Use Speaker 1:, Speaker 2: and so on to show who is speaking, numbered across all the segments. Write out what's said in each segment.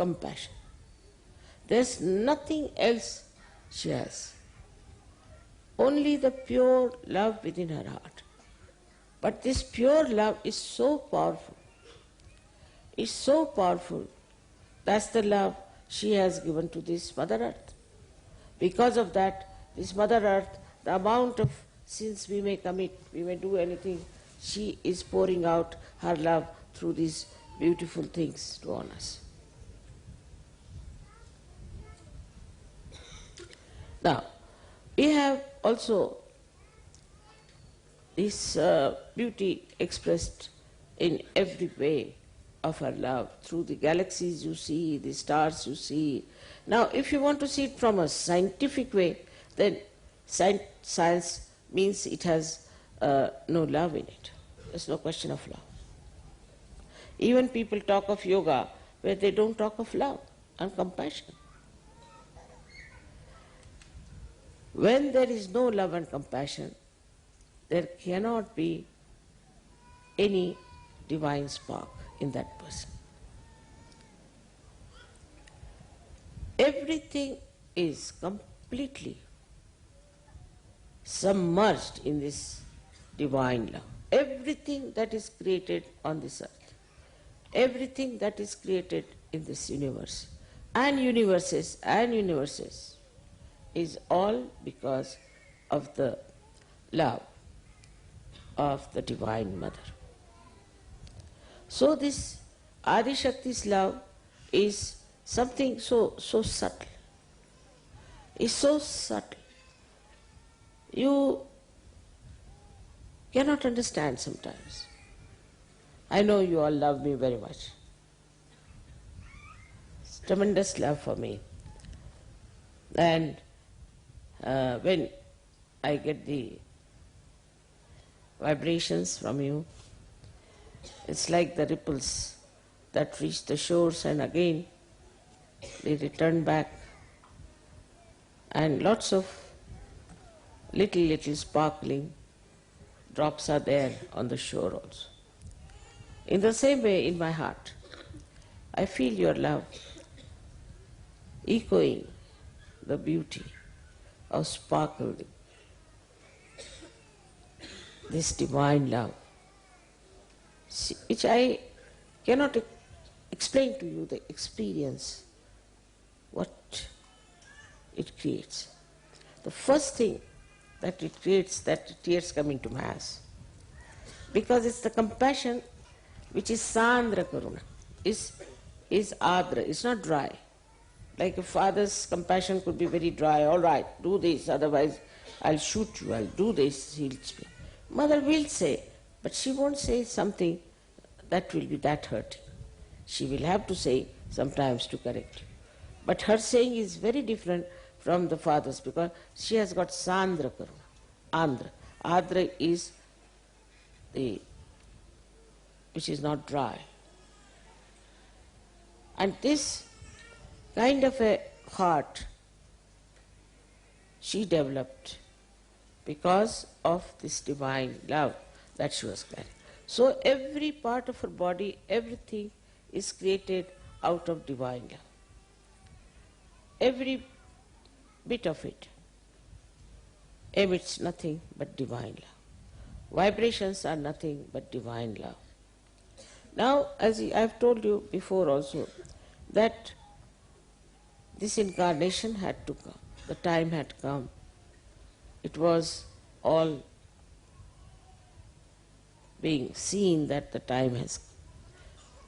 Speaker 1: compassion. There's nothing else she has. Only the pure love within her heart. But this pure love is so powerful. It's so powerful. That's the love she has given to this Mother Earth. Because of that, this Mother Earth, the amount of sins we may commit, we may do anything, she is pouring out her love through these beautiful things to on us. Now, we have also this beauty expressed in every way of her love, through the galaxies you see, the stars you see. Now, if you want to see it from a scientific way, then science means it has no love in it. There's no question of love. Even people talk of yoga where they don't talk of love and compassion. When there is no love and compassion, there cannot be any divine spark in that person. Everything is completely submerged in this divine love. Everything that is created on this earth, everything that is created in this universe, and universes, is all because of the love of the Divine Mother. So this Adi Shakti's love is something so subtle. It's so subtle. You cannot understand sometimes. I know you all love me very much. It's tremendous love for me. And when I get the vibrations from you, it's like the ripples that reach the shores and again they return back, and lots of little sparkling drops are there on the shore also. In the same way, in my heart, I feel your love echoing the beauty of sparkling, this divine love, which I cannot explain to you the experience, what it creates. The first thing that it creates, that tears come into my eyes, because it's the compassion which is Sandra Karuna, is Adra, it's not dry. Like a father's compassion could be very dry. All right, do this, otherwise I'll shoot you, I'll do this, he'll speak. Mother will say, but she won't say something that will be that hurting. She will have to say sometimes to correct you. But her saying is very different from the father's, because she has got Sandra Karuna, Andra. Adra is the, which is not dry. And this kind of a heart she developed because of this divine love that she was carrying. So every part of her body, everything is created out of divine love. Every bit of it emits nothing but divine love. Vibrations are nothing but divine love. Now, as I have told you before also, that this incarnation had to come, the time had come. It was all being seen that the time has come.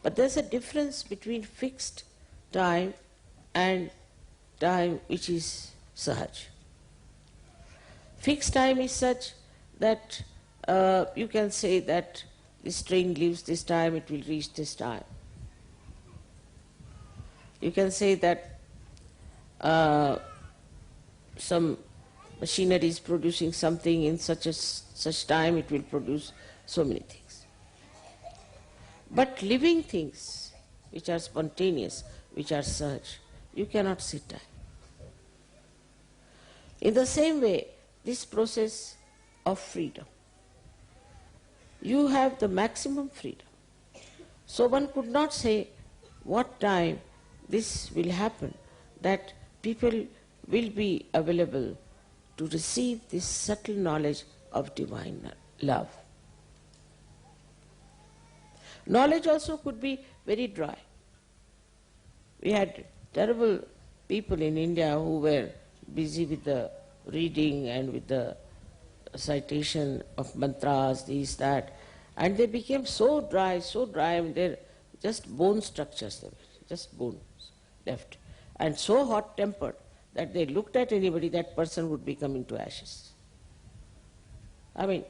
Speaker 1: But there's a difference between fixed time and time which is sahaj. Fixed time is such that you can say that this train leaves this time, it will reach this time. You can say that some machinery is producing something in such time, it will produce so many things. But living things which are spontaneous, which are such, you cannot sit time. In the same way, this process of freedom, you have the maximum freedom. So one could not say what time this will happen, that people will be available to receive this subtle knowledge of divine love. Knowledge also could be very dry. We had terrible people in India who were busy with the reading and with the citation of mantras, these, that, and they became so dry, I mean, they're just bone structures, they were, just bones left, and so hot-tempered that they looked at anybody, that person would become into ashes. I mean,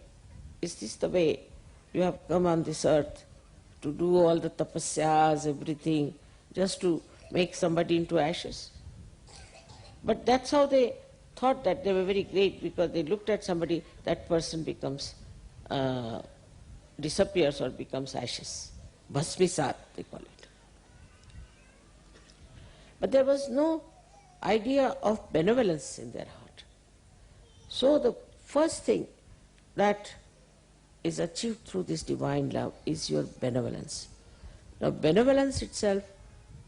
Speaker 1: is this the way you have come on this earth, to do all the tapasyas, everything, just to make somebody into ashes? But that's how they thought that they were very great, because they looked at somebody, that person becomes, disappears or becomes ashes. Bhasmisat, they call it. But there was no idea of benevolence in their heart. So the first thing that is achieved through this divine love is your benevolence. Now benevolence itself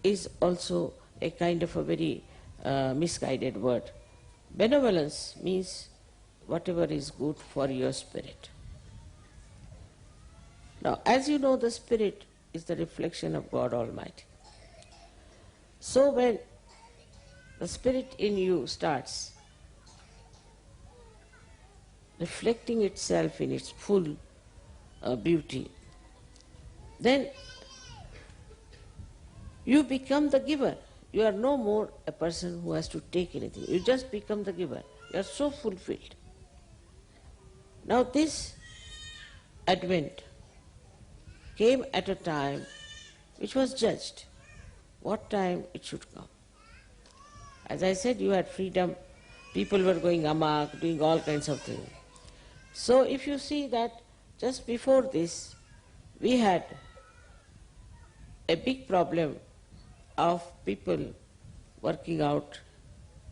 Speaker 1: is also a kind of a very misguided word. Benevolence means whatever is good for your spirit. Now, as you know, the spirit is the reflection of God Almighty. So when the spirit in you starts reflecting itself in its full beauty, then you become the giver. You are no more a person who has to take anything. You just become the giver. You are so fulfilled. Now this advent came at a time which was judged, what time it should come. As I said, you had freedom, people were going amok, doing all kinds of things. So if you see that just before this, we had a big problem of people working out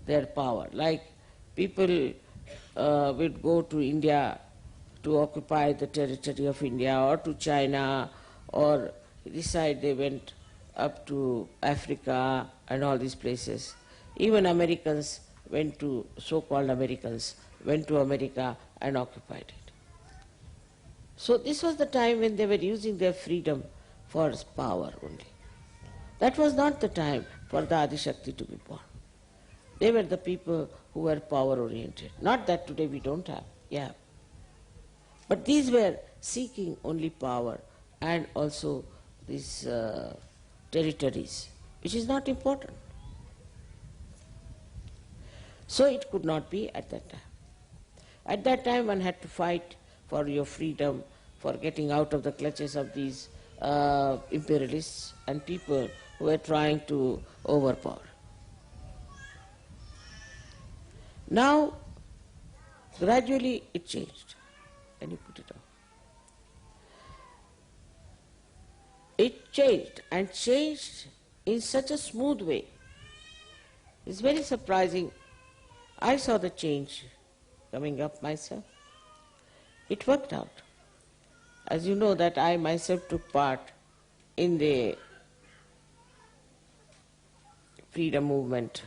Speaker 1: their power. Like people would go to India to occupy the territory of India, or to China, or this side they went up to Africa and all these places. Even Americans went to, so-called Americans, went to America and occupied it. So this was the time when they were using their freedom for power only. That was not the time for the Adi Shakti to be born. They were the people who were power-oriented. Not that today we don't have, yeah. But these were seeking only power and also these territories, which is not important. So it could not be at that time. At that time one had to fight for your freedom, for getting out of the clutches of these imperialists and people who were trying to overpower. Now, gradually it changed. Can you put it on? It changed, and changed in such a smooth way. It's very surprising. I saw the change coming up myself. It worked out. As you know that I myself took part in the freedom movement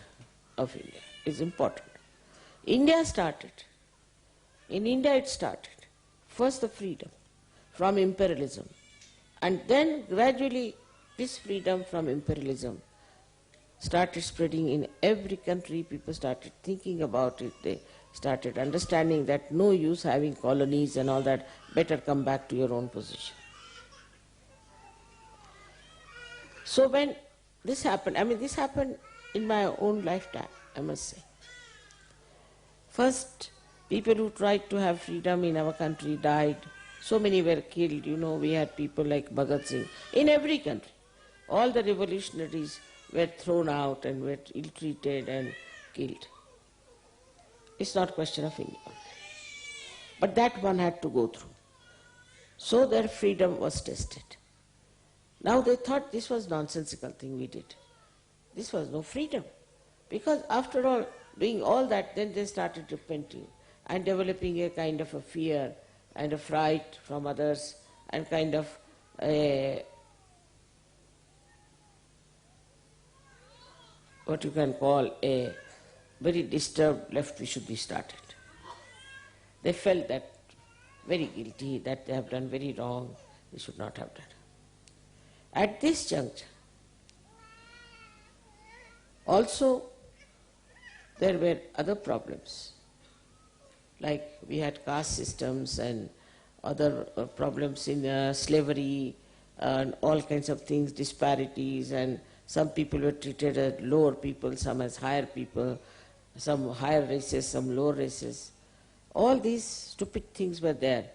Speaker 1: of India. It's important. India started. In India it started. First the freedom from imperialism. And then gradually this freedom from imperialism started spreading in every country. People started thinking about it. They started understanding that no use having colonies and all that, better come back to your own position. So when this happened, I mean this happened in my own lifetime, I must say. First, people who tried to have freedom in our country died. So many were killed. You know, we had people like Bhagat Singh in every country. All the revolutionaries were thrown out and were ill-treated and killed. It's not a question of India. But that one had to go through. So their freedom was tested. Now they thought this was nonsensical thing we did. This was no freedom. Because after all, doing all that, then they started repenting and developing a kind of a fear and a fright from others and kind of a what you can call a very disturbed left Vishuddhi started. They felt that very guilty, that they have done very wrong, they should not have done. At this juncture, also there were other problems, like we had caste systems and other problems in slavery and all kinds of things, disparities, and some people were treated as lower people, some as higher people, some higher races, some lower races. All these stupid things were there.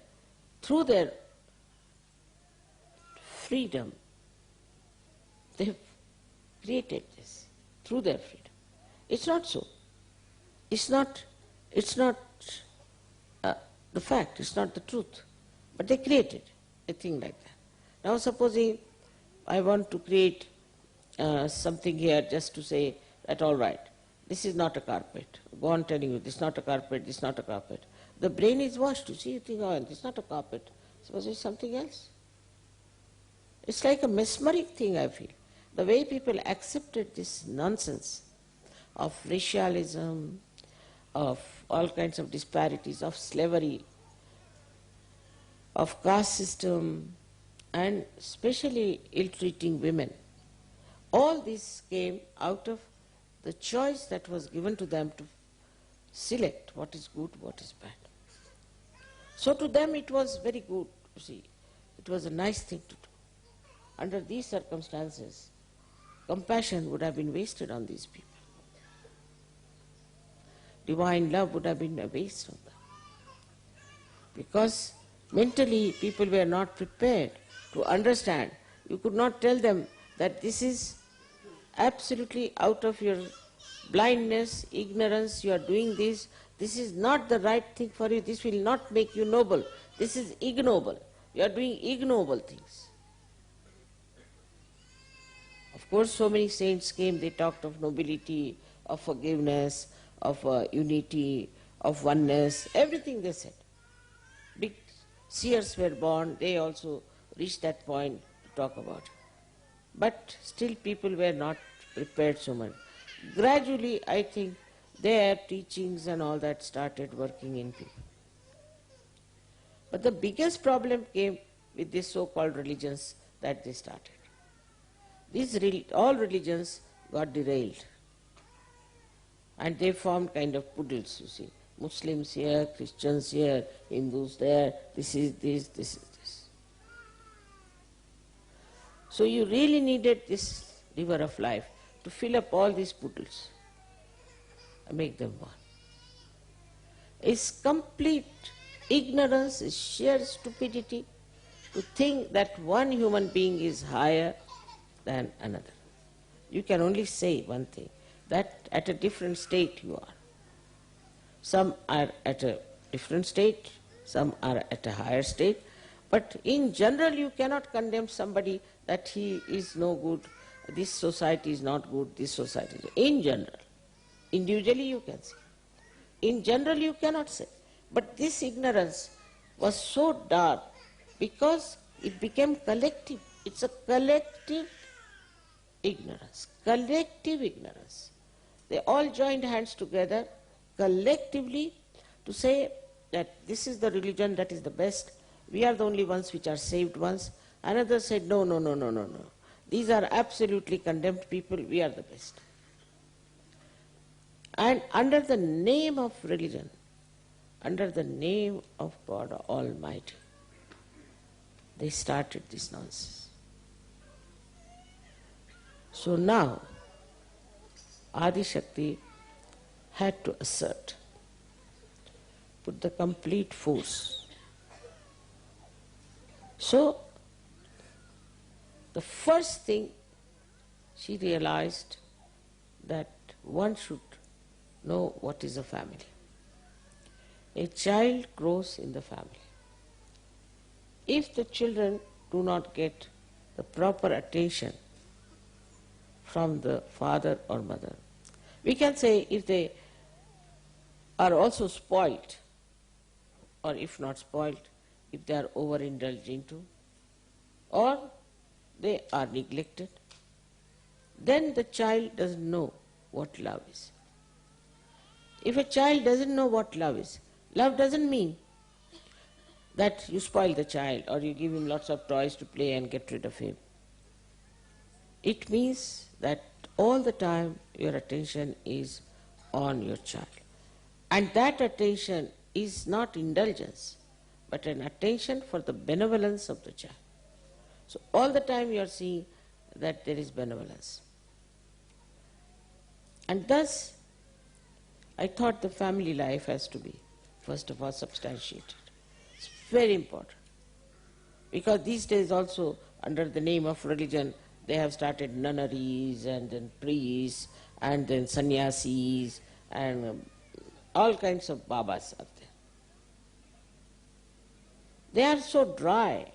Speaker 1: Through their freedom, they have created this, through their freedom. It's not so. It's not the fact, it's not the truth. But they created a thing like that. Now supposing I want to create something here just to say that all right, this is not a carpet. Go on telling you, this is not a carpet, this is not a carpet. The brain is washed, you see, you think, oh, this is not a carpet. Suppose it's something else. It's like a mesmeric thing, I feel. The way people accepted this nonsense of racialism, of all kinds of disparities, of slavery, of caste system, and especially ill-treating women. All this came out of the choice that was given to them to select what is good, what is bad. So to them it was very good, you see. It was a nice thing to do. Under these circumstances, compassion would have been wasted on these people. Divine love would have been a waste on them. Because mentally people were not prepared to understand. You could not tell them that this is absolutely out of your blindness, ignorance, you are doing this. This is not the right thing for you. This will not make you noble. This is ignoble. You are doing ignoble things. Of course, so many saints came, they talked of nobility, of forgiveness, of unity, of oneness, everything they said. Big seers were born, they also reached that point to talk about it. But still people were not prepared so much. Gradually, I think, their teachings and all that started working in people. But the biggest problem came with these so-called religions that they started. All religions got derailed. And they formed kind of poodles, you see. Muslims here, Christians here, Hindus there, this is this, this is this. So you really needed this river of life to fill up all these poodles and make them one. It's complete ignorance, it's sheer stupidity to think that one human being is higher than another. You can only say one thing, that at a different state you are. Some are at a different state, some are at a higher state, but in general you cannot condemn somebody that he is no good, this society is not good, this society is good. In general. Individually you can say. In general you cannot say. But this ignorance was so dark because it became collective. It's a collective ignorance. Collective ignorance. They all joined hands together collectively to say that this is the religion that is the best. We are the only ones which are saved ones. Another said, no. These are absolutely condemned people, we are the best. And under the name of religion, under the name of God Almighty, they started this nonsense. So now, Adi Shakti had to assert, put the complete force. So, the first thing she realized that one should know what is a family. A child grows in the family. If the children do not get the proper attention from the father or mother, we can say if they are also spoilt, or if not spoilt, if they are overindulged into, or they are neglected, then the child doesn't know what love is. If a child doesn't know what love doesn't mean that you spoil the child or you give him lots of toys to play and get rid of him. It means that all the time your attention is on your child. And that attention is not indulgence, but an attention for the benevolence of the child. So all the time you are seeing that there is benevolence. And thus, I thought the family life has to be, first of all, substantiated. It's very important. Because these days also, under the name of religion, they have started nunneries and then priests and then sannyasis and all kinds of babas are there. They are so dry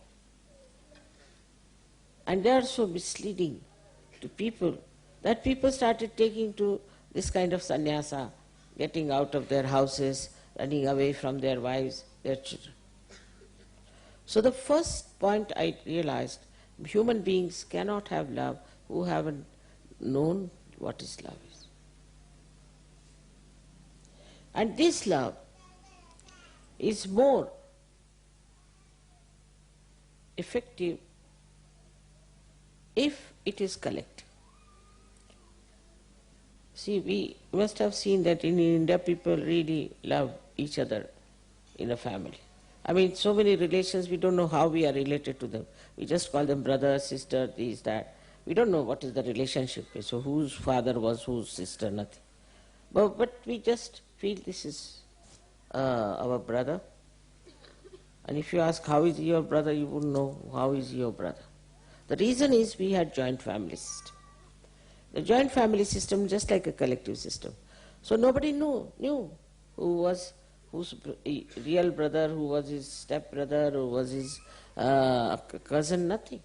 Speaker 1: and they are so misleading to people that people started taking to this kind of sannyasa, getting out of their houses, running away from their wives, their children. So the first point I realized, human beings cannot have love who haven't known what is love is. And this love is more effective if it is collective. See, we must have seen that in India people really love each other in a family. I mean, so many relations, we don't know how we are related to them. We just call them brother, sister, this, that. We don't know what is the relationship. So whose father was whose sister, nothing. But we just feel this is our brother. And if you ask how is your brother, you wouldn't know how is your brother. The reason is we had joint family system. The joint family system just like a collective system. So nobody knew who was whose real brother, who was his step brother, who was his cousin, nothing.